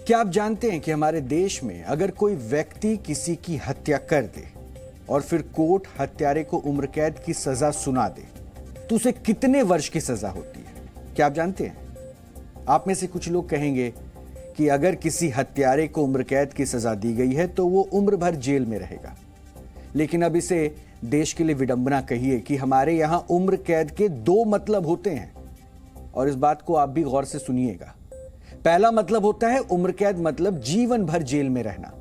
क्या आप जानते हैं कि हमारे देश में अगर कोई व्यक्ति किसी की हत्या कर दे और फिर कोर्ट हत्यारे को उम्र कैद की सजा सुना दे तो उसे कितने वर्ष की सजा होती है? क्या आप जानते हैं? आप में से कुछ लोग कहेंगे कि अगर किसी हत्यारे को उम्र कैद की सजा दी गई है तो वो उम्र भर जेल में रहेगा। लेकिन अब इसे देश के लिए विडंबना कहिए कि हमारे यहां उम्र कैद के दो मतलब होते हैं, और इस बात को आप भी गौर से सुनिएगा। पहला मतलब होता है उम्र कैद मतलब जीवन भर जेल में रहना,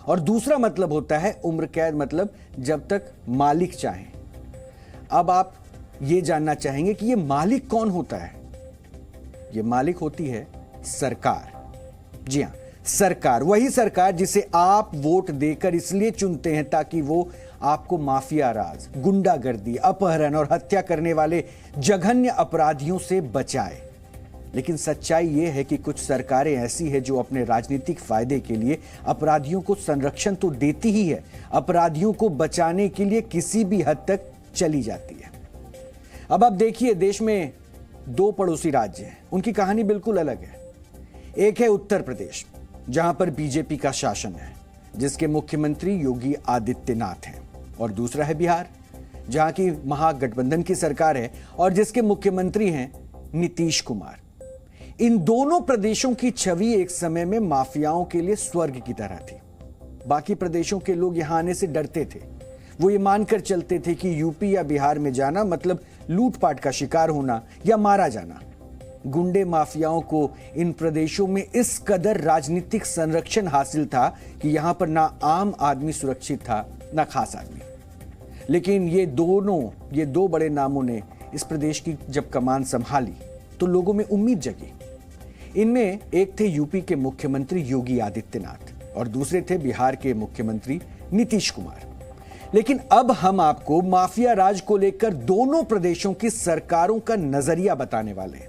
और दूसरा मतलब होता है उम्र कैद मतलब जब तक मालिक चाहे। अब आप ये जानना चाहेंगे कि ये मालिक कौन होता है? ये मालिक होती है सरकार। जी हां, सरकार, वही सरकार जिसे आप वोट देकर इसलिए चुनते हैं ताकि वो आपको माफिया राज, गुंडागर्दी, अपहरण और हत्या करने वाले जघन्य अपराधियों से बचाए। लेकिन सच्चाई यह है कि कुछ सरकारें ऐसी हैं जो अपने राजनीतिक फायदे के लिए अपराधियों को संरक्षण तो देती ही है, अपराधियों को बचाने के लिए किसी भी हद तक चली जाती है। अब आप देखिए, देश में दो पड़ोसी राज्य हैं, उनकी कहानी बिल्कुल अलग है। एक है उत्तर प्रदेश, जहां पर बीजेपी का शासन है, जिसके मुख्यमंत्री योगी आदित्यनाथ हैं, और दूसरा है बिहार, जहां की महागठबंधन की सरकार है और जिसके मुख्यमंत्री हैं नीतीश कुमार। इन दोनों प्रदेशों की छवि एक समय में माफियाओं के लिए स्वर्ग की तरह थी। बाकी प्रदेशों के लोग यहां आने से डरते थे। वो ये मानकर चलते थे कि यूपी या बिहार में जाना मतलब लूटपाट का शिकार होना या मारा जाना। गुंडे माफियाओं को इन प्रदेशों में इस कदर राजनीतिक संरक्षण हासिल था कि यहां पर ना आम आदमी सुरक्षित था, ना खास आदमी। लेकिन ये दो बड़े नामों ने इस प्रदेश की जब कमान संभाली तो लोगों में उम्मीद जगी। इनमें एक थे यूपी के मुख्यमंत्री योगी आदित्यनाथ और दूसरे थे बिहार के मुख्यमंत्री नीतीश कुमार। लेकिन अब हम आपको माफिया राज को लेकर दोनों प्रदेशों की सरकारों का नजरिया बताने वाले हैं।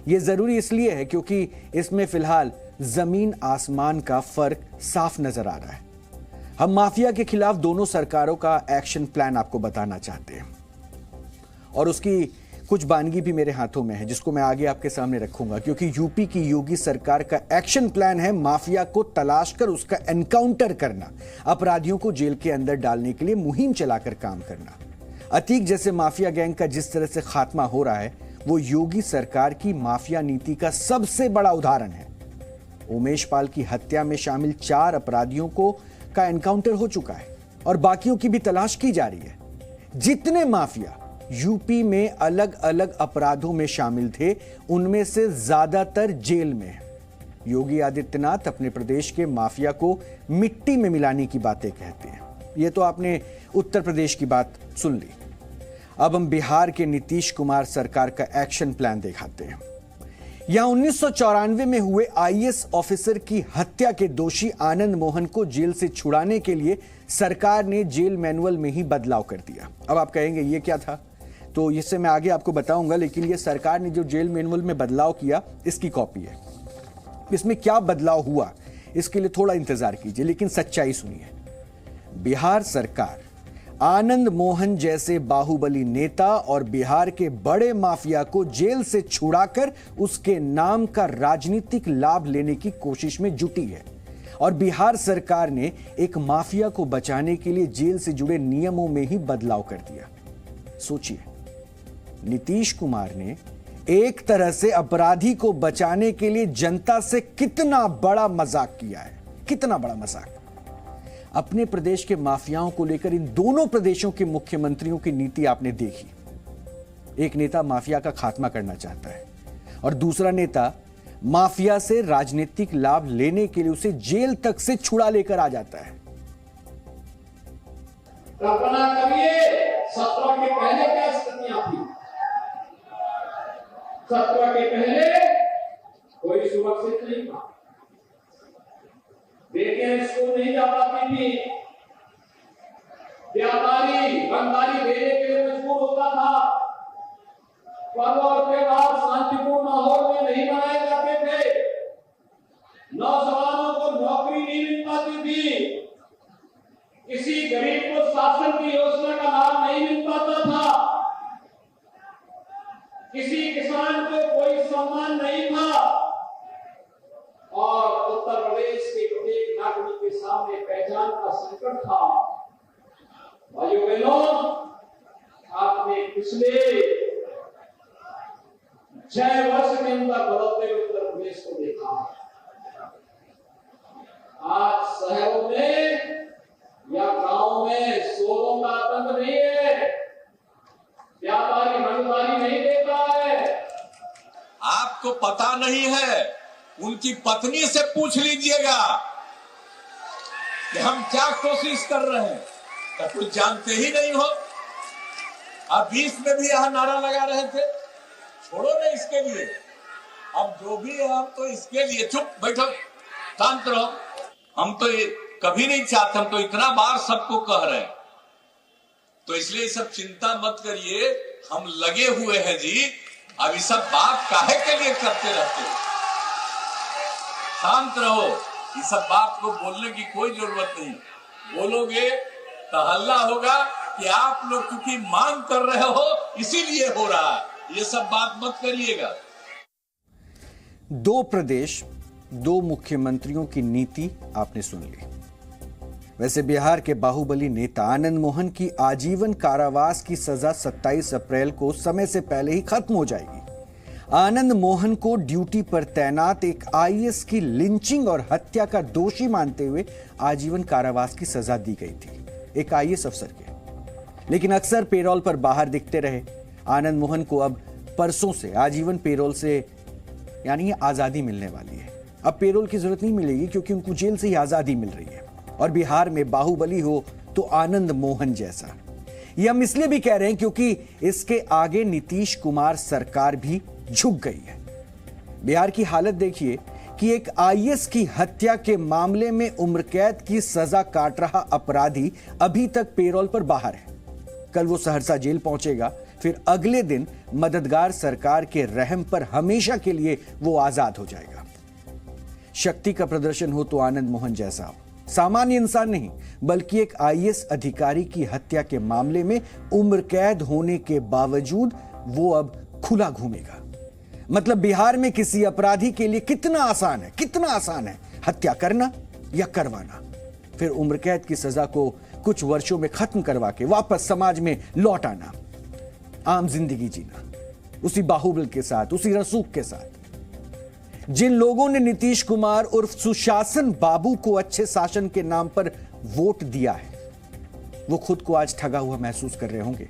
यह जरूरी इसलिए है क्योंकि इसमें फिलहाल जमीन आसमान का फर्क साफ नजर आ रहा है। हम माफिया के खिलाफ दोनों सरकारों का एक्शन प्लान आपको बताना चाहते हैं, और उसकी कुछ बानगी भी मेरे हाथों में है जिसको मैं आगे आपके सामने रखूंगा, क्योंकि यूपी की योगी सरकार का एक्शन प्लान है माफिया को तलाश कर उसका एनकाउंटर करना, अपराधियों को जेल के अंदर डालने के लिए मुहिम चलाकर काम करना। अतीक जैसे माफिया गैंग का जिस तरह से खात्मा हो रहा है वो योगी सरकार की माफिया नीति का सबसे बड़ा उदाहरण है। उमेश पाल की हत्या में शामिल 4 अपराधियों का एनकाउंटर हो चुका है और बाकियों की भी तलाश की जा रही है। जितने माफिया यूपी में अलग अलग अपराधों में शामिल थे उनमें से ज्यादातर जेल में हैं। योगी आदित्यनाथ अपने प्रदेश के माफिया को मिट्टी में मिलाने की बातें कहते हैं। यह तो आपने उत्तर प्रदेश की बात सुन ली। अब हम बिहार के नीतीश कुमार सरकार का एक्शन प्लान दिखाते हैं। यहां 1994 में हुए आईएएस ऑफिसर की हत्या के दोषी आनंद मोहन को जेल से छुड़ाने के लिए सरकार ने जेल मैनुअल में ही बदलाव कर दिया। अब आप कहेंगे ये क्या था, तो इससे मैं आगे आपको बताऊंगा, लेकिन ये सरकार ने जो जेल मैनुअल में बदलाव किया इसकी कॉपी है। इसमें क्या बदलाव हुआ इसके लिए थोड़ा इंतजार कीजिए, लेकिन सच्चाई सुनिए। बिहार सरकार आनंद मोहन जैसे बाहुबली नेता और बिहार के बड़े माफिया को जेल से छुड़ाकर उसके नाम का राजनीतिक लाभ लेने की कोशिश में जुटी है, और बिहार सरकार ने एक माफिया को बचाने के लिए जेल से जुड़े नियमों में ही बदलाव कर दिया। सोचिए, नीतीश कुमार ने एक तरह से अपराधी को बचाने के लिए जनता से कितना बड़ा मजाक किया है, कितना बड़ा मजाक। अपने प्रदेश के माफियाओं को लेकर इन दोनों प्रदेशों के मुख्यमंत्रियों की नीति आपने देखी। एक नेता माफिया का खात्मा करना चाहता है और दूसरा नेता माफिया से राजनीतिक लाभ लेने के लिए उसे जेल तक से छुड़ा लेकर आ जाता है। कल्पना करिए 17 के पहले क्या स्थितियां थी। 17 के पहले कोई सुरक्षित नहीं था, बेटियां स्कूल नहीं जा पाती थी, व्यापारी रंगदारी देने के लिए मजबूर होता था, पर्व और त्योहार शांतिपूर्ण माहौल में नहीं मनाए जाते थे, नौजवानों को नौकरी नहीं मिल पाती थी, किसी गरीब को शासन की योजना का लाभ नहीं मिल पाता था, किसी किसान को कोई सम्मान नहीं था, और उत्तर प्रदेश के सामने पहचान का संकट था। भाइयों बहनों, आपने पिछले 6 वर्ष के अंदर बदलते हुए उत्तर प्रदेश को देखा। आज शहरों में या गांव में चोरों का आतंक नहीं है, व्यापारी भंडारी नहीं देता है। आपको पता नहीं है, उनकी पत्नी से पूछ लीजिएगा कि हम क्या कोशिश कर रहे हैं, तो कुछ जानते ही नहीं हो। आप बीच में भी यह नारा लगा रहे थे, छोड़ो ना इसके लिए, अब जो भी है हम तो इसके लिए। चुप बैठो, शांत रहो। हम तो ये कभी नहीं चाहते, हम तो इतना बार सबको कह रहे हैं, तो इसलिए सब चिंता मत करिए, हम लगे हुए हैं जी। अब ये सब बात काहे के लिए करते रहते हो, शांत रहो। ये सब बात को बोलने की कोई जरूरत नहीं, बोलोगे तो हल्ला होगा कि आप लोग क्योंकि मांग कर रहे हो इसीलिए हो रहा है। ये सब बात मत करिएगा। 2 प्रदेश 2 मुख्यमंत्रियों की नीति आपने सुन ली। वैसे बिहार के बाहुबली नेता आनंद मोहन की आजीवन कारावास की सजा 27 अप्रैल को समय से पहले ही खत्म हो जाएगी। आनंद मोहन को ड्यूटी पर तैनात एक आईएएस की लिंचिंग और हत्या का दोषी मानते हुए आजीवन कारावास की सजा दी गई थी, एक आईएएस अफसर के। लेकिन अक्सर पेरोल पर बाहर दिखते रहे आनंद मोहन को अब परसों से आजीवन पेरोल से यानी आजादी मिलने वाली है। अब पेरोल की जरूरत नहीं मिलेगी क्योंकि उनको जेल से ही आजादी मिल रही है। और बिहार में बाहुबली हो तो आनंद मोहन जैसा। ये हम इसलिए भी कह रहे हैं क्योंकि इसके आगे नीतीश कुमार सरकार भी झुक गई है। बिहार की हालत देखिए कि एक आईएएस की हत्या के मामले में उम्र कैद की सजा काट रहा अपराधी अभी तक पेरोल पर बाहर है। कल वो सहरसा जेल पहुंचेगा, फिर अगले दिन मददगार सरकार के रहम पर हमेशा के लिए वो आजाद हो जाएगा। शक्ति का प्रदर्शन हो तो आनंद मोहन जैसा हो, सामान्य इंसान नहीं बल्कि एक आईएएस अधिकारी की हत्या के मामले में उम्र कैद होने के बावजूद वो अब खुला घूमेगा। मतलब बिहार में किसी अपराधी के लिए कितना आसान है हत्या करना या करवाना, फिर उम्र कैद की सजा को कुछ वर्षों में खत्म करवा के वापस समाज में लौट आना, आम जिंदगी जीना, उसी बाहुबल के साथ, उसी रसूख के साथ। जिन लोगों ने नीतीश कुमार उर्फ सुशासन बाबू को अच्छे शासन के नाम पर वोट दिया है, वो खुद को आज ठगा हुआ महसूस कर रहे होंगे।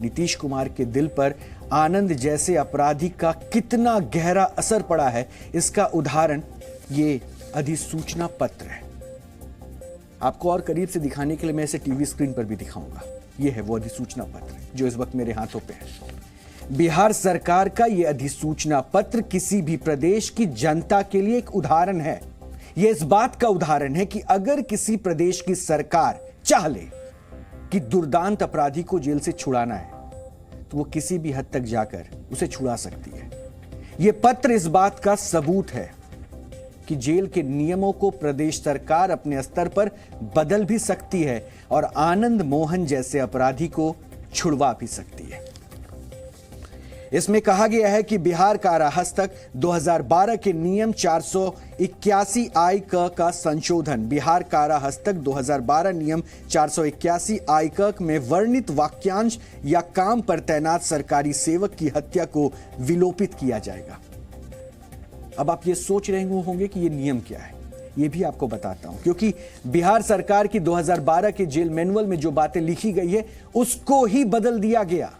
नीतीश कुमार के दिल पर आनंद जैसे अपराधी का कितना गहरा असर पड़ा है, इसका उदाहरण ये अधिसूचना पत्र है। आपको और करीब से दिखाने के लिए मैं इसे टीवी स्क्रीन पर भी दिखाऊंगा। यह है वो अधिसूचना पत्र जो इस वक्त मेरे हाथों पे है। बिहार सरकार का यह अधिसूचना पत्र किसी भी प्रदेश की जनता के लिए एक उदाहरण है। यह इस बात का उदाहरण है कि अगर किसी प्रदेश की सरकार चाह ले कि दुर्दांत अपराधी को जेल से छुड़ाना है तो वो किसी भी हद तक जाकर उसे छुड़ा सकती है। यह पत्र इस बात का सबूत है कि जेल के नियमों को प्रदेश सरकार अपने स्तर पर बदल भी सकती है और आनंद मोहन जैसे अपराधी को छुड़वा भी सकती है। इसमें कहा गया है कि बिहार कारा हस्तक 2012 के नियम 481 आई क का संशोधन। बिहार कारा हस्तक 2012 नियम 481 आई क में वर्णित वाक्यांश या काम पर तैनात सरकारी सेवक की हत्या को विलोपित किया जाएगा। अब आप ये सोच रहे होंगे कि ये नियम क्या है, ये भी आपको बताता हूं, क्योंकि बिहार सरकार की 2012 के जेल मैनुअल में जो बातें लिखी गई है उसको ही बदल दिया गया।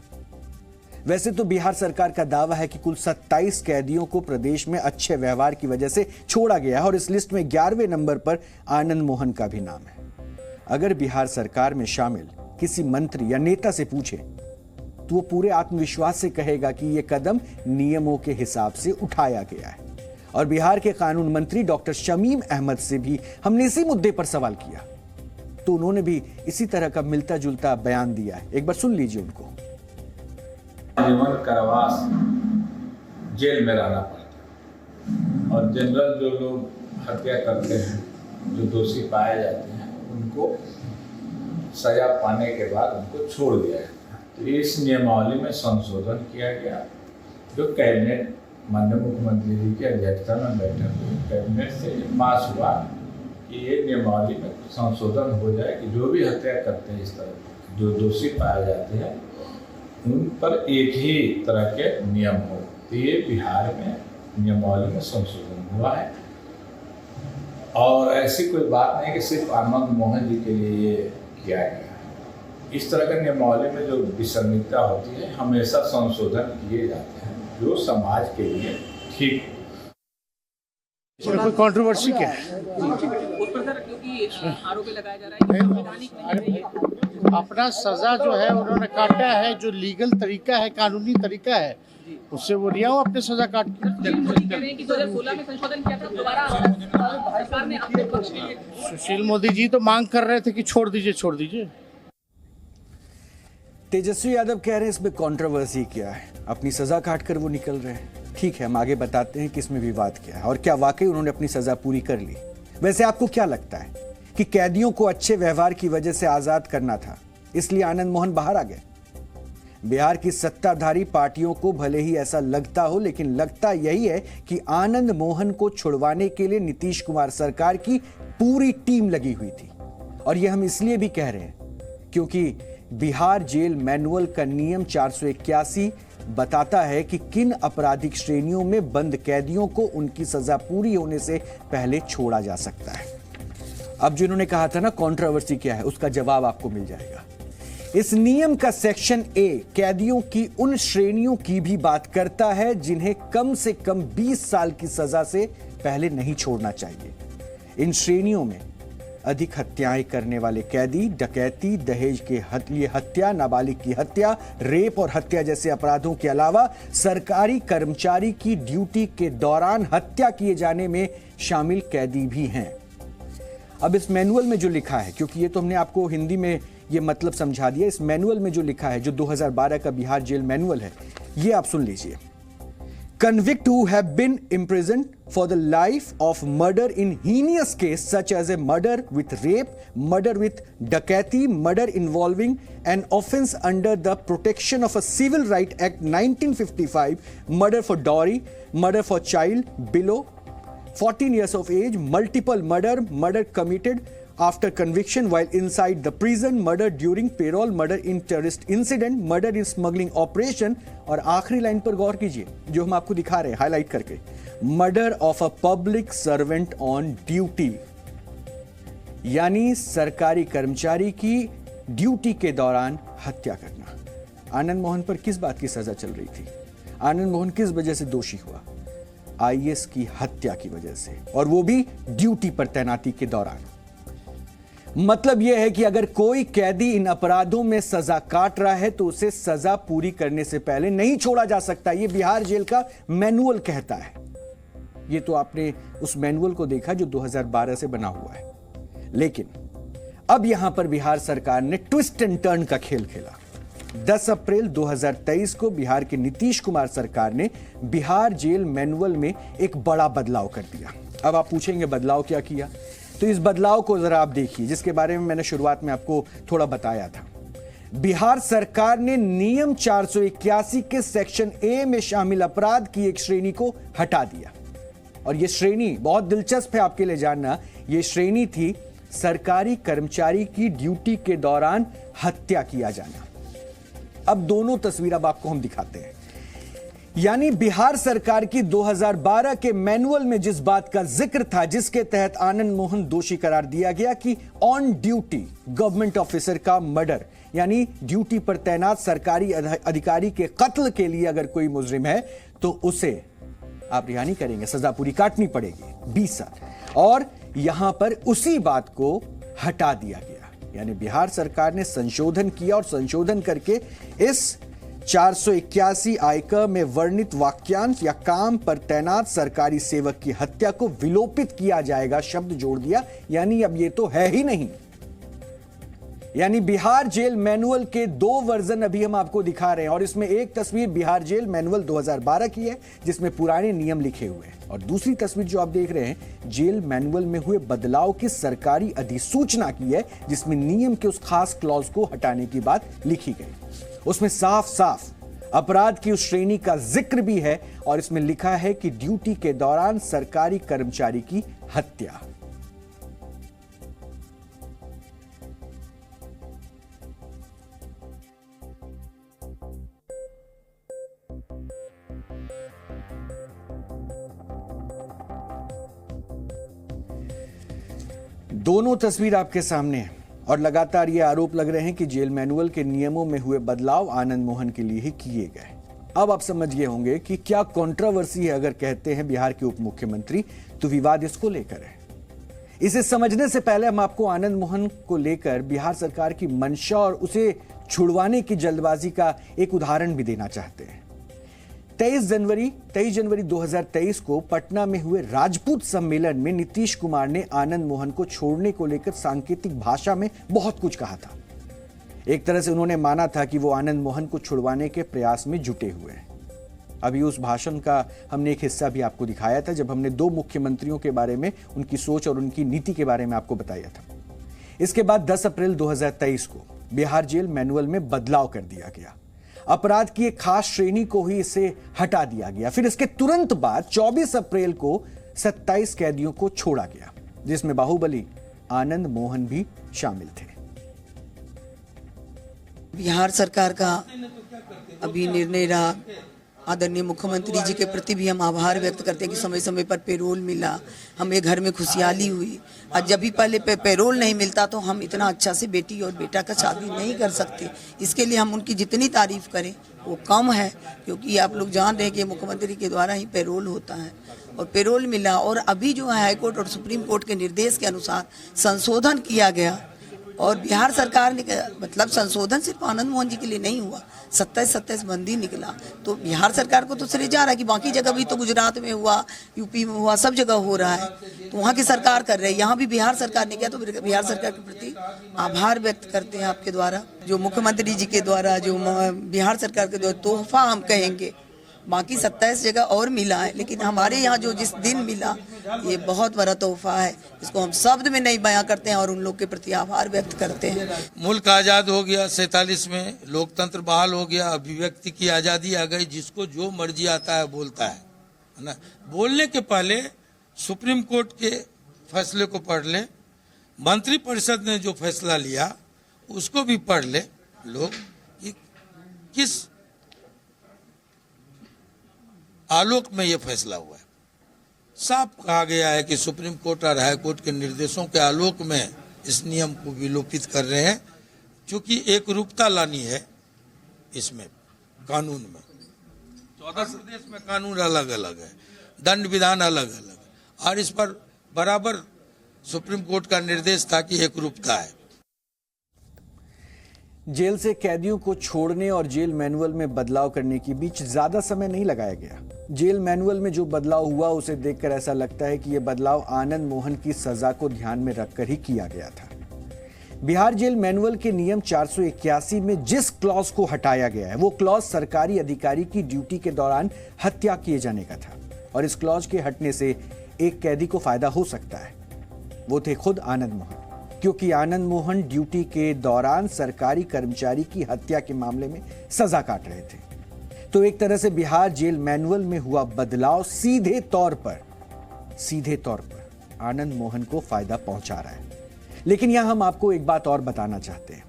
वैसे तो बिहार सरकार का दावा है कि कुल 27 कैदियों को प्रदेश में अच्छे व्यवहार की वजह से छोड़ा गया है और इस लिस्ट में 11वें नंबर पर आनंद मोहन का भी नाम है। अगर बिहार सरकार में शामिल किसी मंत्री या नेता से पूछे तो वो पूरे आत्मविश्वास से कहेगा कि यह कदम नियमों के हिसाब से उठाया गया है। और बिहार के कानून मंत्री डॉक्टर शमीम अहमद से भी हमने इसी मुद्दे पर सवाल किया तो उन्होंने भी इसी तरह का मिलता जुलता बयान दिया है। एक बार सुन लीजिए उनको। आजीवन कारावास जेल में रहना पड़ता और जनरल जो लोग हत्या करते हैं, जो दोषी पाए जाते हैं, उनको सजा पाने के बाद उनको छोड़ दिया जाता है। तो इस नियमावली में संशोधन किया गया जो कैबिनेट माननीय मुख्यमंत्री जी की अध्यक्षता में बैठक हुई, कैबिनेट से पास हुआ कि ये नियमावली में संशोधन हो जाए कि जो भी हत्या करते हैं इस तरह जो दोषी पाए जाते हैं उन पर एक ही तरह के नियम हो। तो ये बिहार में नियमावली में संशोधन हुआ है और ऐसी कोई बात नहीं कि सिर्फ आनंद मोहन जी के लिए ये किया गया है। इस तरह के नियमावली में जो विसंगतता होती है हमेशा संशोधन किए जाते हैं जो समाज के लिए ठीक हो। इसमें कोई कंट्रोवर्सी क्या है? उस पर सर क्योंकि आरोप लगाया जा रहा है कि संवैधानिक नहीं है। अपना सजा जो है उन्होंने काटा है, जो लीगल तरीका है, कानूनी तरीका है, उससे वो रिया हो अपने सजा काट के। सुशील मोदी कह रहे हैं कि 2016 में संशोधन किया था, दोबारा सरकार ने अपने पक्ष के लिए। सुशील मोदी जी तो मांग कर रहे थे कि छोड़ दीजिए। तेजस्वी यादव कह रहे हैं इसमें कंट्रोवर्सी क्या है, अपनी सजा काट कर वो निकल रहे हैं। ठीक है, हम आगे बताते हैं कि इसमें विवाद क्या है और क्या वाकई उन्होंने अपनी सजा पूरी कर ली। वैसे आपको क्या लगता है कि कैदियों को अच्छे व्यवहार की वजह से आजाद करना था, इसलिए आनंद मोहन बाहर आ गए? बिहार की सत्ताधारी पार्टियों को भले ही ऐसा लगता हो, लेकिन लगता यही है कि आनंद मोहन को छुड़वाने के लिए नीतीश कुमार सरकार की पूरी टीम लगी हुई थी। और यह हम इसलिए भी कह रहे हैं क्योंकि बिहार जेल मैनुअल का नियम 481 बताता है कि किन आपराधिक श्रेणियों में बंद कैदियों को उनकी सजा पूरी होने से पहले छोड़ा जा सकता है। अब जिन्होंने कहा था ना कंट्रोवर्सी क्या है, उसका जवाब आपको मिल जाएगा। इस नियम का सेक्शन ए कैदियों की उन श्रेणियों की भी बात करता है जिन्हें कम से कम 20 साल की सजा से पहले नहीं छोड़ना चाहिए। इन श्रेणियों में अधिक हत्याएं करने वाले कैदी, डकैती, दहेज के लिए हत्या, नाबालिग की हत्या, रेप और हत्या जैसे अपराधों के अलावा सरकारी कर्मचारी की ड्यूटी के दौरान हत्या किए जाने में शामिल कैदी भी हैं। अब इस मैनुअल में जो लिखा है, क्योंकि ये तो हमने आपको हिंदी में ये मतलब समझा दिया, इस मैनुअल में जो लिखा है, जो 2012 का बिहार जेल मैनुअल है, ये आप सुन लीजिए। Convict who have been imprisoned for the life of murder in heinous case such as a murder with rape, murder with dacoity, murder involving an offense under the Protection of a Civil Right Act 1955, murder for dowry, murder for child below 14 years of age, multiple murder committed after conviction while inside the prison, murder during parole, murder in terrorist incident, murder in smuggling operation, और आखिरी line पर गौर कीजिए जो हम आपको दिखा रहे हैं हाईलाइट करके, murder of a public servant on duty, यानी सरकारी कर्मचारी की ड्यूटी के दौरान हत्या करना। आनंद मोहन पर किस बात की सजा चल रही थी? आनंद मोहन किस वजह से दोषी हुआ? आईएएस की हत्या की वजह से, और वो भी ड्यूटी पर तैनाती के दौरान। मतलब यह है कि अगर कोई कैदी इन अपराधों में सजा काट रहा है तो उसे सजा पूरी करने से पहले नहीं छोड़ा जा सकता। यह बिहार जेल का मैनुअल कहता है। यह तो आपने उस मैनुअल को देखा जो 2012 से बना हुआ है। लेकिन अब यहां पर बिहार सरकार ने ट्विस्ट एंड टर्न का खेल खेला। 10 अप्रैल 2023 को बिहार के नीतीश कुमार सरकार ने बिहार जेल मैनुअल में एक बड़ा बदलाव कर दिया। अब आप पूछेंगे बदलाव क्या किया? तो इस बदलाव को जरा आप देखिए, जिसके बारे में मैंने शुरुआत में आपको थोड़ा बताया था। बिहार सरकार ने नियम 481 के सेक्शन ए में शामिल अपराध की एक श्रेणी को हटा दिया। और यह श्रेणी बहुत दिलचस्प है आपके लिए जानना। यह श्रेणी थी सरकारी कर्मचारी की ड्यूटी के दौरान हत्या किया जाना। अब दोनों तस्वीर अब आपको हम दिखाते हैं। यानी बिहार सरकार की 2012 के मैनुअल में जिस बात का जिक्र था, जिसके तहत आनंद मोहन दोषी करार दिया गया कि ऑन ड्यूटी गवर्नमेंट ऑफिसर का मर्डर, यानी ड्यूटी पर तैनात सरकारी अधिकारी के कत्ल के लिए अगर कोई मुजरिम है तो उसे आप रिहा नहीं करेंगे, सजा पूरी काटनी पड़ेगी 20 साल। और यहां पर उसी बात को हटा दिया गया। यानी बिहार सरकार ने संशोधन किया और संशोधन करके इस 481 आयकर में वर्णित वाक्यांश या काम पर तैनात सरकारी सेवक की हत्या को विलोपित किया जाएगा शब्द जोड़ दिया। यानी अब ये तो है ही नहीं। यानी बिहार जेल मैनुअल के 2 वर्जन अभी हम आपको दिखा रहे हैं, और इसमें एक तस्वीर बिहार जेल मैनुअल 2012 की है जिसमें पुराने नियम लिखे हुए हैं, और दूसरी तस्वीर जो आप देख रहे हैं जेल मैनुअल में हुए बदलाव की सरकारी अधिसूचना की है, जिसमें नियम के उस खास क्लॉज को हटाने की बात लिखी गई। उसमें साफ साफ अपराध की उस श्रेणी का जिक्र भी है, और इसमें लिखा है कि ड्यूटी के दौरान सरकारी कर्मचारी की हत्या। दोनों तस्वीर आपके सामने है और लगातार ये आरोप लग रहे हैं कि जेल मैनुअल के नियमों में हुए बदलाव आनंद मोहन के लिए ही किए गए। अब आप समझ गए होंगे कि क्या कंट्रोवर्सी है। अगर कहते हैं बिहार के उप मुख्यमंत्री तो विवाद इसको लेकर है। इसे समझने से पहले हम आपको आनंद मोहन को लेकर बिहार सरकार की मंशा और उसे छुड़वाने की जल्दबाजी का एक उदाहरण भी देना चाहते हैं। 23 जनवरी 2023 को पटना में हुए राजपूत सम्मेलन में नीतीश कुमार ने आनंद मोहन को छोड़ने को लेकर सांकेतिक भाषा में बहुत कुछ कहा था। एक तरह से उन्होंने माना था कि वो आनंद मोहन को छुड़वाने के प्रयास में जुटे हुए हैं। अभी उस भाषण का हमने एक हिस्सा भी आपको दिखाया था जब हमने 2 मुख्यमंत्रियों के बारे में, उनकी सोच और उनकी नीति के बारे में आपको बताया था। इसके बाद 10 अप्रैल 2023 को बिहार जेल मैनुअल में बदलाव कर दिया गया। अपराध की एक खास श्रेणी को ही इसे हटा दिया गया। फिर इसके तुरंत बाद 24 अप्रैल को 27 कैदियों को छोड़ा गया, जिसमें बाहुबली आनंद मोहन भी शामिल थे। बिहार सरकार का अभी निर्णय रहा। आदरणीय मुख्यमंत्री जी के प्रति भी हम आभार व्यक्त करते हैं कि समय समय पर पेरोल मिला, हमें घर में खुशहाली हुई। आज जब भी पहले पेरोल नहीं मिलता तो हम इतना अच्छा से बेटी और बेटा का शादी नहीं कर सकते। इसके लिए हम उनकी जितनी तारीफ करें वो कम है, क्योंकि आप लोग जान रहे हैं कि मुख्यमंत्री के द्वारा ही पेरोल होता है और पेरोल मिला। और अभी जो है हाईकोर्ट और सुप्रीम कोर्ट के निर्देश के अनुसार संशोधन किया गया और बिहार सरकार ने मतलब संशोधन सिर्फ आनंद मोहन जी के लिए नहीं हुआ, 27 बंदी निकला। तो बिहार सरकार को तो श्रेय जा रहा है कि बाकी जगह भी तो गुजरात में हुआ, यूपी में हुआ, सब जगह हो रहा है, तो वहाँ की सरकार कर रही है। यहाँ भी बिहार सरकार ने किया, तो बिहार सरकार के प्रति आभार व्यक्त करते हैं आपके द्वारा। जो मुख्यमंत्री जी के द्वारा, जो बिहार सरकार के द्वारा तोहफा हम कहेंगे, बाकी 27 जगह और मिला है, लेकिन हमारे यहाँ जो जिस दिन मिला ये बहुत बड़ा तोहफा है। इसको हम शब्द में नहीं बयां करते हैं और उन लोग के प्रति आभार व्यक्त करते हैं। मुल्क आज़ाद हो गया 47 में, लोकतंत्र बहाल हो गया, अभिव्यक्ति की आज़ादी आ गई, जिसको जो मर्जी आता है बोलता है ना। बोलने के पहले सुप्रीम कोर्ट के फैसले को पढ़ ले, मंत्रिपरिषद ने जो फैसला लिया उसको भी पढ़ ले लोग कि किस आलोक में ये फैसला हुआ है। साफ कहा गया है कि सुप्रीम कोर्ट और हाई कोर्ट के निर्देशों के आलोक में इस नियम को विलोपित कर रहे हैं, क्योंकि एक रूपता लानी है इसमें कानून में। 14 प्रदेश में कानून अलग अलग है, दंड विधान अलग अलग है, और इस पर बराबर सुप्रीम कोर्ट का निर्देश था कि एक रूपता है। जेल से कैदियों को छोड़ने और जेल मैनुअल में बदलाव करने के बीच ज्यादा समय नहीं लगाया गया। जेल मैनुअल में जो बदलाव हुआ उसे देखकर ऐसा लगता है कि यह बदलाव आनंद मोहन की सजा को ध्यान में रखकर ही किया गया था। बिहार जेल मैनुअल के नियम 481 में जिस क्लॉज को हटाया गया है वो क्लॉज सरकारी अधिकारी की ड्यूटी के दौरान हत्या किए जाने का था, और इस क्लॉज के हटने से एक कैदी को फायदा हो सकता है। वो थे खुद आनंद मोहन, क्योंकि आनंद मोहन ड्यूटी के दौरान सरकारी कर्मचारी की हत्या के मामले में सजा काट रहे थे। तो एक तरह से बिहार जेल मैनुअल में हुआ बदलाव सीधे तौर पर आनंद मोहन को फायदा पहुंचा रहा है। लेकिन यहां हम आपको एक बात और बताना चाहते हैं।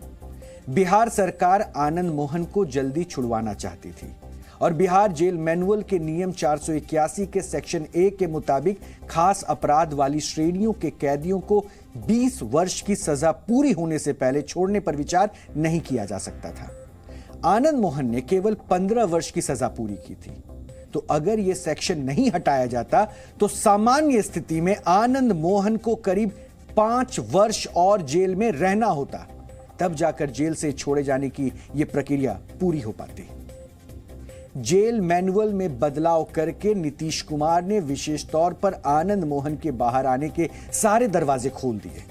बिहार सरकार आनंद मोहन को जल्दी छुड़वाना चाहती थी और बिहार जेल मैनुअल के नियम 481 के सेक्शन 1 के मुताबिक खास अपराध वाली श्रेणियों के कैदियों को 20 वर्ष की सजा पूरी होने से पहले छोड़ने पर विचार नहीं किया जा सकता था। आनंद मोहन ने केवल 15 वर्ष की सजा पूरी की थी। तो अगर यह सेक्शन नहीं हटाया जाता तो सामान्य स्थिति में आनंद मोहन को करीब 5 वर्ष और जेल में रहना होता, तब जाकर जेल से छोड़े जाने की यह प्रक्रिया पूरी हो पाती। जेल मैनुअल में बदलाव करके नीतीश कुमार ने विशेष तौर पर आनंद मोहन के बाहर आने के सारे दरवाजे खोल दिए।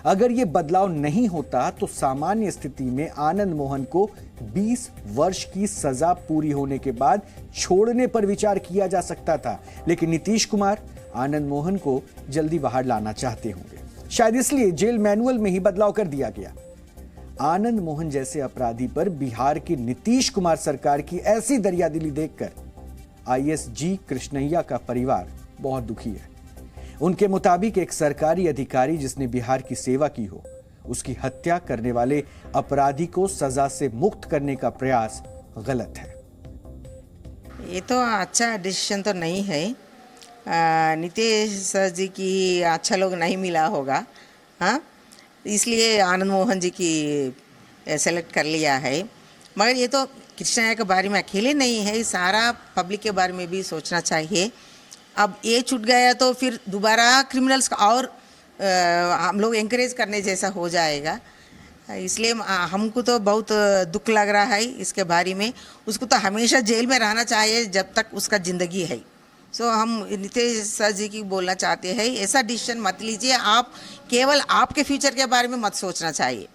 अगर यह बदलाव नहीं होता तो सामान्य स्थिति में आनंद मोहन को 20 वर्ष की सजा पूरी होने के बाद छोड़ने पर विचार किया जा सकता था। लेकिन नीतीश कुमार आनंद मोहन को जल्दी बाहर लाना चाहते होंगे, शायद इसलिए जेल मैनुअल में ही बदलाव कर दिया गया। आनंद मोहन जैसे अपराधी पर बिहार की नीतीश कुमार सरकार की ऐसी दरियादिली देखकर आईएसजी कृष्णैया का परिवार बहुत दुखी है। उनके मुताबिक एक सरकारी अधिकारी जिसने बिहार की सेवा की हो, उसकी हत्या करने वाले अपराधी को सजा से मुक्त करने का प्रयास गलत है। ये तो अच्छा डिसीजन तो नहीं है। नीतीश सर जी की अच्छा लोग नहीं मिला होगा, हाँ, इसलिए आनंद मोहन जी की सेलेक्ट कर लिया है। मगर ये तो कृष्णा के बारे में अकेले नहीं है, सारा पब्लिक के बारे में भी सोचना चाहिए। अब ये छूट गया तो फिर दोबारा क्रिमिनल्स का और हम लोग एंकरेज करने जैसा हो जाएगा। इसलिए हमको तो बहुत दुख लग रहा है इसके बारे में। उसको तो हमेशा जेल में रहना चाहिए जब तक उसका ज़िंदगी है। सो हम नीतीश सर जी की बोलना चाहते हैं, ऐसा डिसीजन मत लीजिए। आप केवल आपके फ्यूचर के बारे में मत सोचना चाहिए,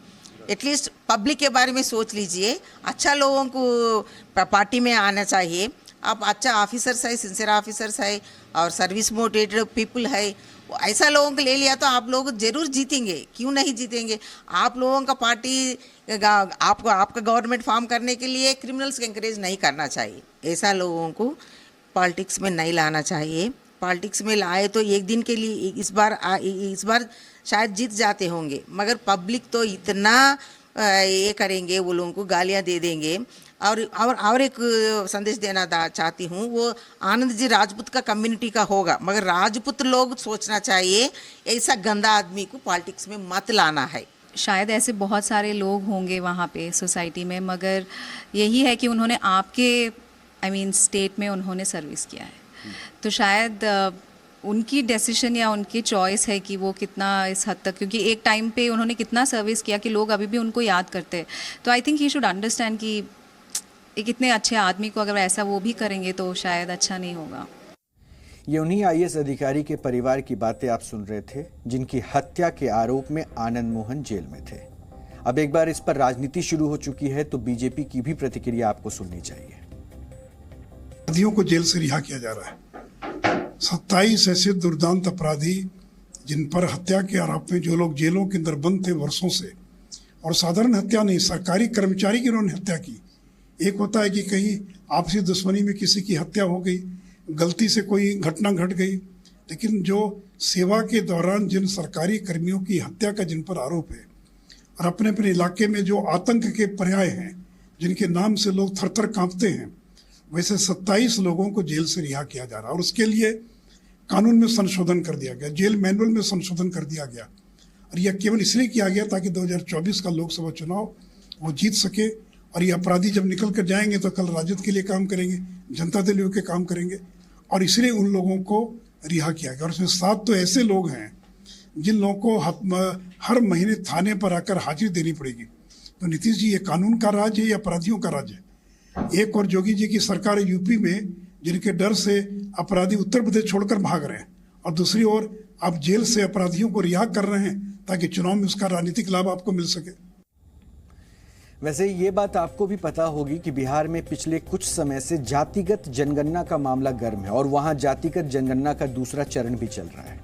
एटलीस्ट पब्लिक के बारे में सोच लीजिए। अच्छा लोगों को पार्टी में आना चाहिए। आप अच्छा ऑफिसर्स है, सिंसियर ऑफिसर्स है और सर्विस मोटिवेटेड पीपल है, ऐसा लोगों को ले लिया तो आप लोग जरूर जीतेंगे। क्यों नहीं जीतेंगे? आप लोगों का पार्टी आपको आपका गवर्नमेंट फॉर्म करने के लिए क्रिमिनल्स को एंकरेज नहीं करना चाहिए। ऐसा लोगों को पॉलिटिक्स में नहीं लाना चाहिए। पॉलिटिक्स में लाए तो एक दिन के लिए इस बार शायद जीत जाते होंगे, मगर पब्लिक तो इतना ये करेंगे, वो लोगों को गालियां दे देंगे। और एक संदेश देना चाहती हूँ, वो आनंद जी राजपूत का कम्युनिटी का होगा, मगर राजपूत लोग सोचना चाहिए ऐसा गंदा आदमी को पॉलिटिक्स में मत लाना है। शायद ऐसे बहुत सारे लोग होंगे वहाँ पे सोसाइटी में, मगर यही है कि उन्होंने आपके स्टेट में उन्होंने सर्विस किया है, तो शायद उनकी डिसीजन या उनकी चॉइस है कि वो कितना इस हद तक, क्योंकि एक टाइम पे उन्होंने कितना सर्विस किया कि लोग अभी भी उनको याद करते हैं। तो I think he should understand कि एक इतने अच्छे आदमी को अगर ऐसा वो भी करेंगे तो शायद अच्छा नहीं होगा। ये उन्हीं आईएएस अधिकारी के परिवार की बातें आप सुन रहे थे जिनकी हत्या के आरोप में आनंद मोहन जेल में थे। अब एक बार इस पर राजनीति शुरू हो चुकी है तो बीजेपी की भी प्रतिक्रिया आपको सुननी चाहिए। अपराधियों को जेल से रिहा किया जा रहा है। 27 ऐसे दुर्दांत अपराधी जिन पर हत्या के आरोप में जो लोग जेलों के अंदर बंद थे वर्षों से, और साधारण हत्या नहीं, सरकारी कर्मचारी की उन्होंने हत्या की। एक होता है कि कहीं आपसी दुश्मनी में किसी की हत्या हो गई, गलती से कोई घटना घट गई, लेकिन जो सेवा के दौरान जिन सरकारी कर्मियों की हत्या का जिन पर आरोप है और अपने अपने इलाके में जो आतंक के पर्याय हैं, जिनके नाम से लोग थर थर कांपते हैं, वैसे 27 लोगों को जेल से रिहा किया जा रहा है। और उसके लिए कानून में संशोधन कर दिया गया, जेल मैनुअल में संशोधन कर दिया गया। और यह केवल इसलिए किया गया ताकि 2024 का लोकसभा चुनाव वो जीत सके, और ये अपराधी जब निकल कर जाएंगे तो कल राजद के लिए काम करेंगे, जनता दल के काम करेंगे, और इसलिए उन लोगों को रिहा किया गया। और उसमें 7 तो ऐसे लोग हैं जिन लोगों को हर महीने थाने पर आकर हाजिरी देनी पड़ेगी। तो नीतीश जी, ये कानून का राज है या अपराधियों का राज है? एक और योगी जी की सरकार है यूपी में, जिनके डर से अपराधी उत्तर प्रदेश छोड़कर भाग रहे हैं, और दूसरी ओर आप जेल से अपराधियों को रिहा कर रहे हैं ताकि चुनाव में उसका राजनीतिक लाभ आपको मिल सके। वैसे ये बात आपको भी पता होगी कि बिहार में पिछले कुछ समय से जातिगत जनगणना का मामला गर्म है और वहां जातिगत जनगणना का दूसरा चरण भी चल रहा है।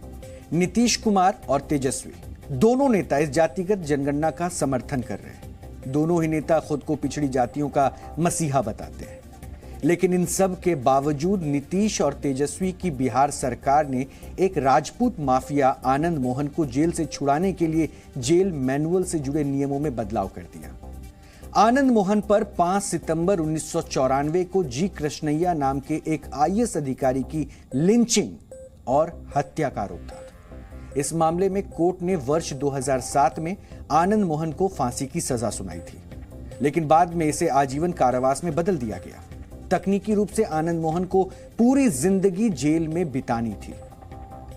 नीतीश कुमार और तेजस्वी दोनों नेता इस जातिगत जनगणना का समर्थन कर रहे हैं। दोनों ही नेता खुद को पिछड़ी जातियों का मसीहा बताते हैं, लेकिन इन सब के बावजूद नीतीश और तेजस्वी की बिहार सरकार ने एक राजपूत माफिया आनंद मोहन को जेल से छुड़ाने के लिए जेल मैनुअल से जुड़े नियमों में बदलाव कर दिया। आनंद मोहन पर 5 सितंबर 1994 को जी कृष्णैया नाम के एक आईएएस अधिकारी की लिंचिंग और हत्या का आरोप था। इस मामले में कोर्ट ने वर्ष 2007 में आनंद मोहन को फांसी की सजा सुनाई थी, लेकिन बाद में इसे आजीवन कारावास में बदल दिया गया। तकनीकी रूप से आनंद मोहन को पूरी जिंदगी जेल में बितानी थी,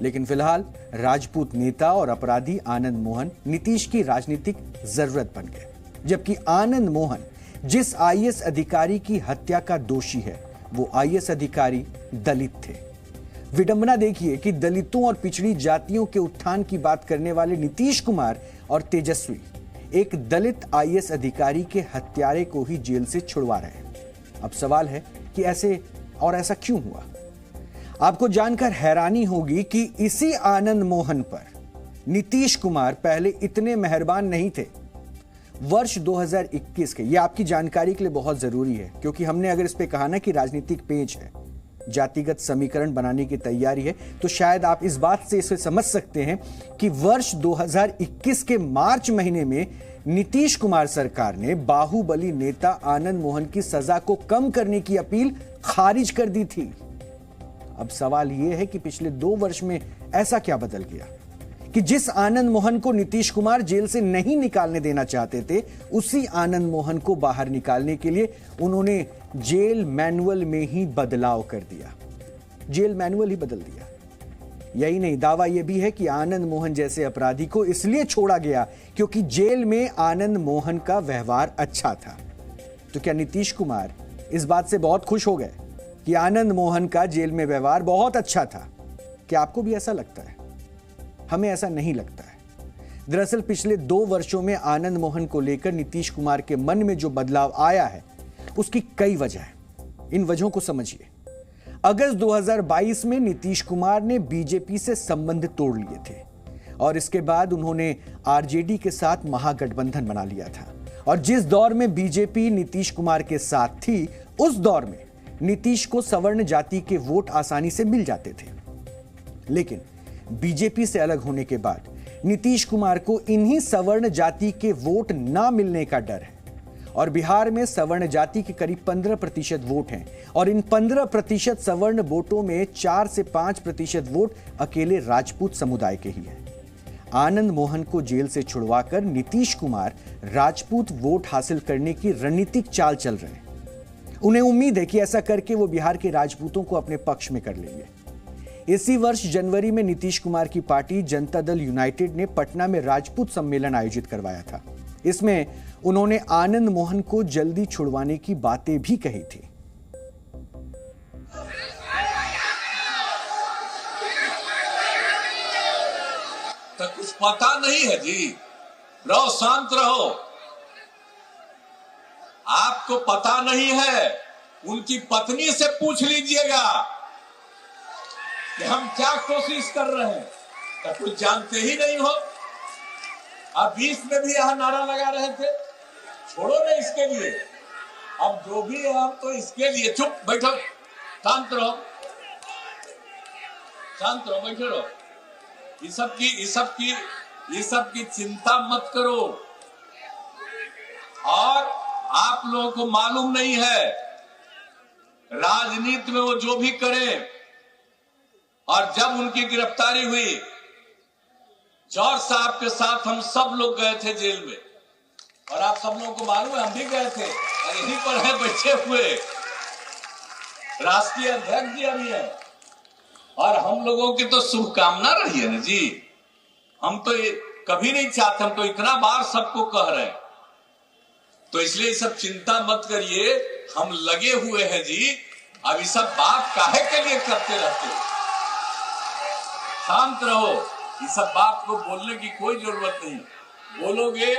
लेकिन फिलहाल राजपूत नेता और अपराधी आनंद मोहन नीतीश की राजनीतिक जरूरत बन गए, जबकि आनंद मोहन जिस आईएएस अधिकारी की हत्या का दोषी है वो आईएएस अधिकारी दलित थे। विडंबना देखिए कि दलितों और पिछड़ी जातियों के उत्थान की बात करने वाले नीतीश कुमार और तेजस्वी एक दलित आईएएस अधिकारी के हत्यारे को ही जेल से छुड़वा रहे हैं। अब सवाल है कि ऐसा क्यों हुआ? आपको जानकर हैरानी होगी कि इसी आनंद मोहन पर नीतीश कुमार पहले इतने मेहरबान नहीं थे। वर्ष 2021 के, ये आपकी जानकारी के लिए बहुत जरूरी है, क्योंकि हमने अगर इस पे कहा ना कि राजनीतिक पेंच है, जातिगत समीकरण बनाने की तैयारी है, तो शायद आप इस बात से इसे समझ सकते हैं कि वर्ष 2021 के मार्च महीने में नीतीश कुमार सरकार ने बाहुबली नेता आनंद मोहन की सजा को कम करने की अपील खारिज कर दी थी। अब सवाल यह है कि पिछले 2 वर्ष में ऐसा क्या बदल गया? कि जिस आनंद मोहन को नीतीश कुमार जेल से नहीं निकालने देना चाहते थे, उसी आनंद मोहन को बाहर निकालने के लिए उन्होंने जेल मैनुअल में ही बदलाव कर दिया, जेल मैनुअल ही बदल दिया। यही नहीं, दावा यह भी है कि आनंद मोहन जैसे अपराधी को इसलिए छोड़ा गया क्योंकि जेल में आनंद मोहन का व्यवहार अच्छा था। तो क्या नीतीश कुमार इस बात से बहुत खुश हो गए कि आनंद मोहन का जेल में व्यवहार बहुत अच्छा था? क्या आपको भी ऐसा लगता है? हमें ऐसा नहीं लगता है। दरअसल पिछले 2 वर्षों में आनंद मोहन को लेकर नीतीश कुमार के मन में जो बदलाव आया है, उसकी कई वजह है। इन वजहों को समझिए। अगस्त 2022 में नीतीश कुमार ने बीजेपी से संबंध तोड़ लिए थे और इसके बाद उन्होंने आरजेडी के साथ महागठबंधन बना लिया था। और जिस दौर में बीजेपी नीतीश कुमार के साथ थी, उस दौर में नीतीश को सवर्ण जाति के वोट आसानी से मिल जाते थे। लेकिन बीजेपी से अलग होने के बाद नीतीश कुमार को इन्हीं सवर्ण जाति के वोट ना मिलने का डर है। और बिहार में सवर्ण जाति के करीब 15% वोट हैं और इन 15% सवर्ण वोटों में 4 से 5% वोट अकेले राजपूत समुदाय के ही हैं। आनंद मोहन को जेल से छुड़वाकर नीतीश कुमार राजपूत वोट हासिल करने की रणनीतिक चाल चल रहे हैं। उन्हें उम्मीद है कि ऐसा करके वो बिहार के राजपूतों को अपने पक्ष में कर लेंगे। इसी वर्ष जनवरी में नीतीश कुमार की पार्टी जनता दल यूनाइटेड ने पटना में राजपूत सम्मेलन आयोजित करवाया था। इसमें उन्होंने आनंद मोहन को जल्दी छुड़वाने की बातें भी कही थी। तो कुछ पता नहीं है जी, रहो शांत रहो। आपको पता नहीं है, उनकी पत्नी से पूछ लीजिएगा कि हम क्या कोशिश कर रहे हैं। तो कुछ जानते ही नहीं हो। आप बीच में भी यहां नारा लगा रहे थे, छोड़ो ना इसके लिए। अब जो भी है आप तो इसके लिए चुप बैठो, शांत रहो, शांत रहो, बैठे रहो। ये सब की चिंता मत करो। और आप लोगों को मालूम नहीं है, राजनीति में वो जो भी करें, और जब उनकी गिरफ्तारी हुई, जॉर्ज साहब के साथ हम सब लोग गए थे जेल में। और आप सब लोगों को मालूम है, हम भी गए थे और यहीं पर है बैठे हुए राष्ट्रीय अध्यक्ष जी अभी है। और हम लोगों की तो शुभकामना रही है ना जी। हम तो ये कभी नहीं चाहते, हम तो इतना बार सबको कह रहे हैं। तो इसलिए सब चिंता मत करिए, हम लगे हुए हैं जी। अब ये सब बात काहे के लिए करते रहते हो? शांत रहो, ये सब बात को बोलने की कोई जरूरत नहीं। बोलोगे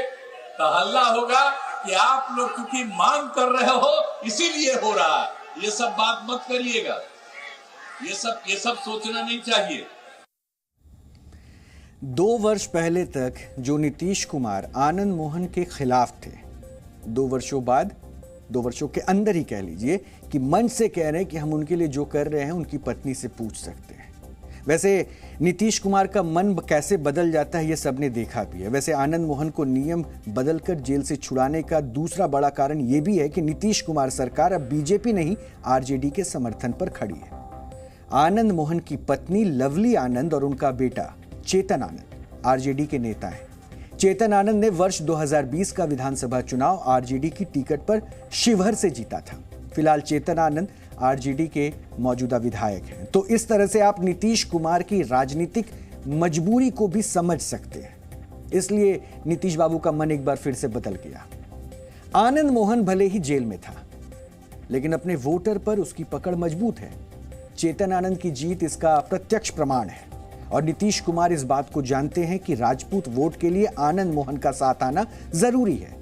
तो हल्ला होगा कि आप लोग क्योंकि मांग कर रहे हो इसीलिए हो रहा है। ये सब बात मत करिएगा, ये सब सोचना नहीं चाहिए। 2 वर्ष पहले तक जो नीतीश कुमार आनंद मोहन के खिलाफ थे, 2 वर्षों बाद, 2 वर्षों के अंदर ही कह लीजिए कि मंच से कह रहे हैं कि हम उनके लिए जो कर रहे हैं उनकी पत्नी से पूछ सकते हैं। वैसे नीतीश कुमार का मन कैसे बदल जाता है ये सबने देखा भी है। वैसे आनंद मोहन को नियम बदलकर जेल से छुड़ाने का दूसरा बड़ा कारण ये भी है कि नीतीश कुमार सरकार अब बीजेपी नहीं आरजेडी के समर्थन पर खड़ी है। आनंद मोहन की पत्नी लवली आनंद और उनका बेटा चेतन आनंद आरजेडी के नेता हैं। चेतन आनंद ने वर्ष 2020 का विधानसभा चुनाव आरजेडी की टिकट पर शिवहर से जीता था। फिलहाल चेतन आनंद आरजेडी के मौजूदा विधायक हैं। तो इस तरह से आप नीतीश कुमार की राजनीतिक मजबूरी को भी समझ सकते हैं। इसलिए नीतीश बाबू का मन एक बार फिर से बदल गया। आनंद मोहन भले ही जेल में था, लेकिन अपने वोटर पर उसकी पकड़ मजबूत है। चेतन आनंद की जीत इसका प्रत्यक्ष प्रमाण है। और नीतीश कुमार इस बात को जानते हैं कि राजपूत वोट के लिए आनंद मोहन का साथ आना जरूरी है।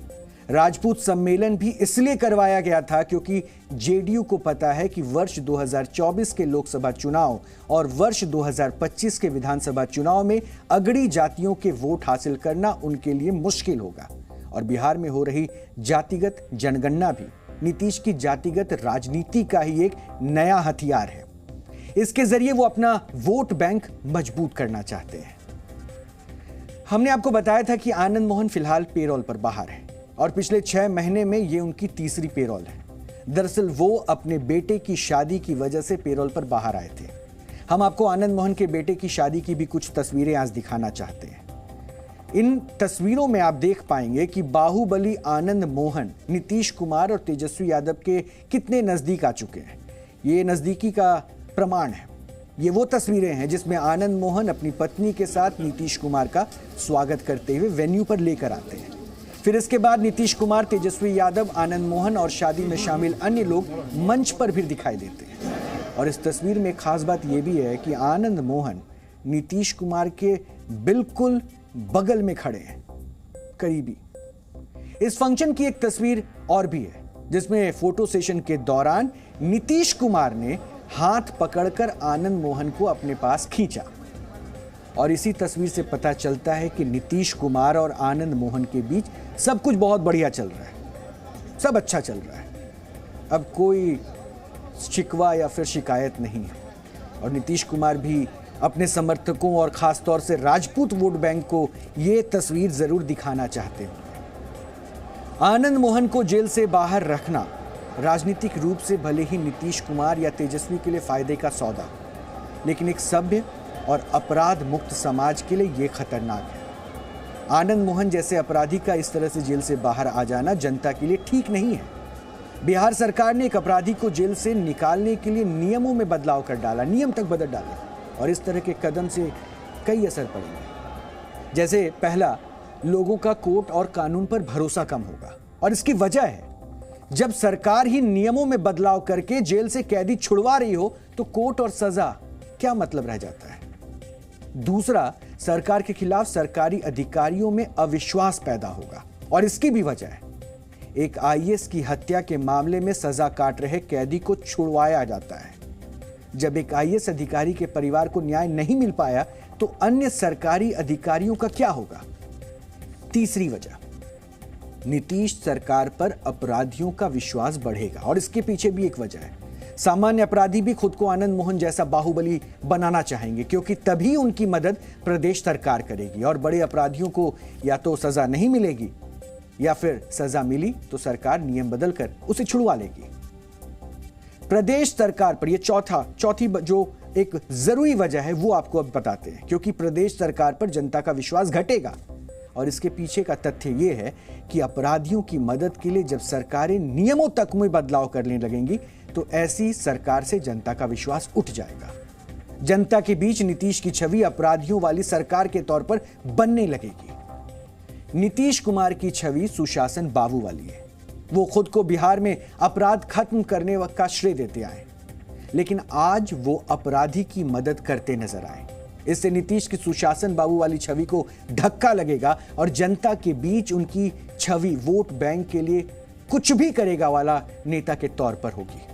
राजपूत सम्मेलन भी इसलिए करवाया गया था क्योंकि जेडीयू को पता है कि वर्ष 2024 के लोकसभा चुनाव और वर्ष 2025 के विधानसभा चुनाव में अगड़ी जातियों के वोट हासिल करना उनके लिए मुश्किल होगा। और बिहार में हो रही जातिगत जनगणना भी नीतीश की जातिगत राजनीति का ही एक नया हथियार है। इसके जरिए वो अपना वोट बैंक मजबूत करना चाहते हैं। हमने आपको बताया था कि आनंद मोहन फिलहाल पेरोल पर बाहर है और पिछले 6 महीने में ये उनकी तीसरी पेरोल है। दरअसल वो अपने बेटे की शादी की वजह से पेरोल पर बाहर आए थे। हम आपको आनंद मोहन के बेटे की शादी की भी कुछ तस्वीरें आज दिखाना चाहते हैं। इन तस्वीरों में आप देख पाएंगे कि बाहुबली आनंद मोहन नीतीश कुमार और तेजस्वी यादव के कितने नजदीक आ चुके हैं। ये नजदीकी का प्रमाण है। ये वो तस्वीरें हैं जिसमें आनंद मोहन अपनी पत्नी के साथ नीतीश कुमार का स्वागत करते हुए वेन्यू पर लेकर आते हैं। फिर इसके बाद नीतीश कुमार, तेजस्वी यादव, आनंद मोहन और शादी में शामिल अन्य लोग मंच पर भी दिखाई देते हैं। और इस तस्वीर में खास बात यह भी है कि आनंद मोहन नीतीश कुमार के बिल्कुल बगल में खड़े हैं, करीबी। इस फंक्शन की एक तस्वीर और भी है जिसमें फोटो सेशन के दौरान नीतीश कुमार ने हाथ पकड़कर आनंद मोहन को अपने पास खींचा। और इसी तस्वीर से पता चलता है कि नीतीश कुमार और आनंद मोहन के बीच सब कुछ बहुत बढ़िया चल रहा है, सब अच्छा चल रहा है। अब कोई शिकवा या फिर शिकायत नहीं है। और नीतीश कुमार भी अपने समर्थकों और खास तौर से राजपूत वोट बैंक को ये तस्वीर जरूर दिखाना चाहते हैं। आनंद मोहन को जेल से बाहर रखना राजनीतिक रूप से भले ही नीतीश कुमार या तेजस्वी के लिए फायदे का सौदा, लेकिन एक सभ्य और अपराध मुक्त समाज के लिए यह खतरनाक है। आनंद मोहन जैसे अपराधी का इस तरह से जेल से बाहर आ जाना जनता के लिए ठीक नहीं है। बिहार सरकार ने एक अपराधी को जेल से निकालने के लिए नियमों में बदलाव कर डाला, नियम तक बदल डाले। और इस तरह के कदम से कई असर पड़ेंगे। जैसे पहला, लोगों का कोर्ट और कानून पर भरोसा कम होगा। और इसकी वजह है, जब सरकार ही नियमों में बदलाव करके जेल से कैदी छुड़वा रही हो तो कोर्ट और सजा क्या मतलब रह जाता है। दूसरा, सरकार के खिलाफ सरकारी अधिकारियों में अविश्वास पैदा होगा। और इसकी भी वजह है, एक आईएएस की हत्या के मामले में सजा काट रहे कैदी को छुड़वाया जाता है। जब एक आईएएस अधिकारी के परिवार को न्याय नहीं मिल पाया तो अन्य सरकारी अधिकारियों का क्या होगा। तीसरी वजह, नीतीश सरकार पर अपराधियों का विश्वास बढ़ेगा। और इसके पीछे भी एक वजह है, सामान्य अपराधी भी खुद को आनंद मोहन जैसा बाहुबली बनाना चाहेंगे, क्योंकि तभी उनकी मदद प्रदेश सरकार करेगी। और बड़े अपराधियों को या तो सजा नहीं मिलेगी या फिर सजा मिली तो सरकार नियम बदलकर उसे छुड़वा लेगी। प्रदेश सरकार पर यह चौथी जो एक जरूरी वजह है वो आपको अब बताते हैं, क्योंकि प्रदेश सरकार पर जनता का विश्वास घटेगा। और इसके पीछे का तथ्य यह है कि अपराधियों की मदद के लिए जब सरकारें नियमों तक में बदलाव करने लगेंगी तो ऐसी सरकार से जनता का विश्वास उठ जाएगा। जनता के बीच नीतीश की छवि अपराधियों वाली सरकार के तौर पर बनने लगेगी। नीतीश कुमार की छवि सुशासन बाबू वाली है। वो खुद को बिहार में अपराध खत्म करने का श्रेय देते आए, लेकिन आज वो अपराधी की मदद करते नजर आए। इससे नीतीश की सुशासन बाबू वाली छवि को धक्का लगेगा और जनता के बीच उनकी छवि वोट बैंक के लिए कुछ भी करेगा वाला नेता के तौर पर होगी।